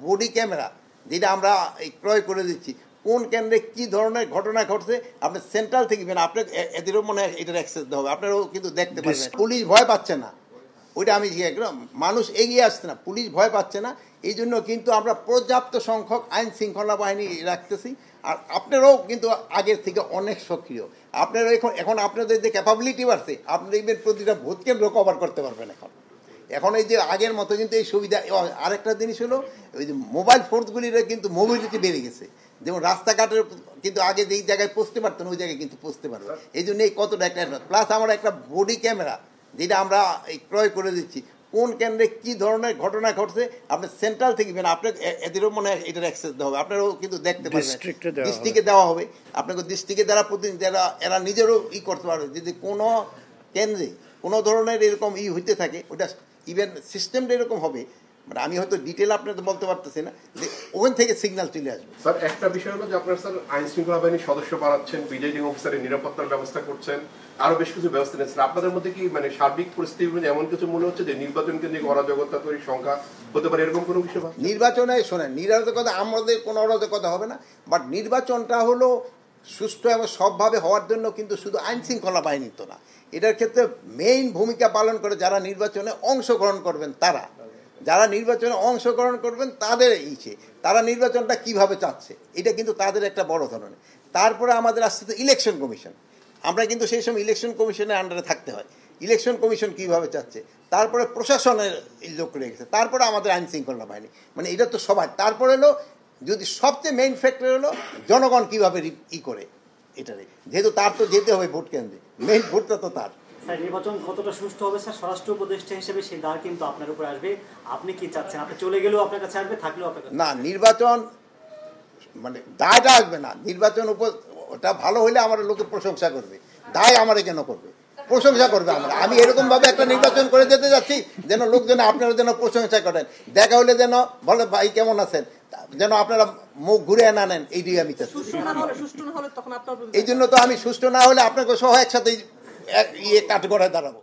Body camera যেটা আমরা ক্রয় করে দিচ্ছি, কোন কেন্দ্রে কি ধরনের ঘটনা ঘটছে আপনি সেন্ট্রাল থেকে আপনার এদেরও মনে হয় এটার অ্যাক্সেস দেওয়া হবে, আপনারাও কিন্তু দেখতে পারবেন। পুলিশ ভয় পাচ্ছে না, ওইটা আমি মানুষ এগিয়ে আসছে না, পুলিশ ভয় পাচ্ছে না, এই জন্য কিন্তু আমরা পর্যাপ্ত সংখ্যক আইন শৃঙ্খলা বাহিনী রাখতেছি। আর আপনারাও কিন্তু আগের থেকে অনেক সক্রিয়, আপনারা এখন আপনাদের যে ক্যাপাবিলিটি বাড়ছে, আপনারা ইভেন প্রতিটা ভোট কেন্দ্র কভার করতে পারবেন। এখন এই যে আগের মতো কিন্তু এই সুবিধা। আরেকটা জিনিস হলো ওই যে মোবাইল ফোনগুলির কিন্তু মোবিলিটি বেড়ে গেছে, যেমন রাস্তাঘাটের কিন্তু আগে যেই জায়গায় পৌঁছতে পারতেন ওই জায়গায় কিন্তু পৌঁছতে পারবে, এই জন্য এই কতটা একটা প্লাস আমরা একটা বডি ক্যামেরা যেটা আমরা ক্রয় করে দিচ্ছি, কোন কেন্দ্রে কি ধরনের ঘটনা ঘটছে আপনি সেন্ট্রাল থেকে আপনার এদেরও মনে হয় এটার অ্যাক্সেস দেওয়া হবে, আপনারাও কিন্তু দেখতে পারবেন। ডিস্ট্রিক্টে দেওয়া হবে, আপনাকে ডিস্ট্রিক্টে যারা প্রতিদিন যারা এরা নিজেরও করতে পারবে, যদি কোনো কেন্দ্রে কোনো ধরনের এরকম হইতে থাকে ওটা ইভেন সিস্টেমটা এরকম হবে, মানে আমি হয়তো ডিটেল আপনাদের বলতে পারতেছি না, যে ওখান থেকে সিগন্যাল চলে আসবে। স্যার একটা বিষয় হলো যে আপনারা স্যার আইন শৃঙ্খলা বাহিনীর সদস্য বাড়াচ্ছেন, প্রিজাইডিং অফিসারের নিরাপত্তার ব্যবস্থা করছেন, আরো বেশ কিছু ব্যবস্থা নিচ্ছেন। আপনাদের মধ্যে কি মানে সার্বিক পরিস্থিতি এমন কিছু মনে হচ্ছে যে নির্বাচন কেন্দ্রিক অরাজকতা তৈরির সংখ্যা হতে পারে, এরকম কোনো বিষয়? নির্বাচনে শোনেন, নিরাপত্তা আমাদের কোনো অরাজকতা হবে না, বাট নির্বাচনটা হলো সুষ্ঠু এবং সবভাবে হওয়ার জন্য কিন্তু শুধু আইন শৃঙ্খলা বাহিনী তো না, এটার ক্ষেত্রে মেইন ভূমিকা পালন করে যারা নির্বাচনে অংশগ্রহণ করবেন, যারা নির্বাচনে অংশগ্রহণ করবেন তাদের তারা নির্বাচনটা কিভাবে চাচ্ছে, এটা কিন্তু তাদের একটা বড় ধরনের। তারপরে আমাদের আসছে তো ইলেকশন কমিশন, আমরা কিন্তু সেই সময় ইলেকশন কমিশনের আন্ডারে থাকতে হয়, ইলেকশন কমিশন কিভাবে চাচ্ছে, তারপরে প্রশাসনের লোক রেখেছে, তারপরে আমাদের আইন শৃঙ্খলা বাহিনী, মানে এটা তো সবাই। তারপরে হলো যদি সবচেয়ে মেইন ফ্যাক্টর হলো জনগণ কিভাবে করে এটারে, যেহেতু তার তো যেতে হবে ভোট কেন্দ্রে, মেইন ভোটটা তো তার। স্যার নির্বাচন কতটা সুষ্ঠু হবে স্যার, স্বরাষ্ট্র উপদেষ্টা হিসেবে সেই দায় কিন্তু আপনার উপর আসবে, আপনি কি চাচ্ছেন? আপনি চলে গেলেও আপনার কাছে আসবে, থাকলেও আপনার কাছে না, নির্বাচন মানে দায়টা আসবে না, নির্বাচন ওটা ভালো হইলে আমার লোকে প্রশংসা করবে, দায় আমার কেন করবে, প্রশংসা করবে। আমি এরকম ভাবে একটা নির্বাচন করে যেতে যাচ্ছি যেন লোকজন আপনারা যেন প্রশংসা করেন, দেখা হলে যেন বলে ভাই কেমন আছেন, যেন আপনারা মুখ ঘুরে না নেন, এইটাই আমি চাচ্ছি। এই জন্য তো আমি সুষ্ঠু না হলে আপনাকে সহ একসাথে কাঠগড়ায় দাঁড়াবো।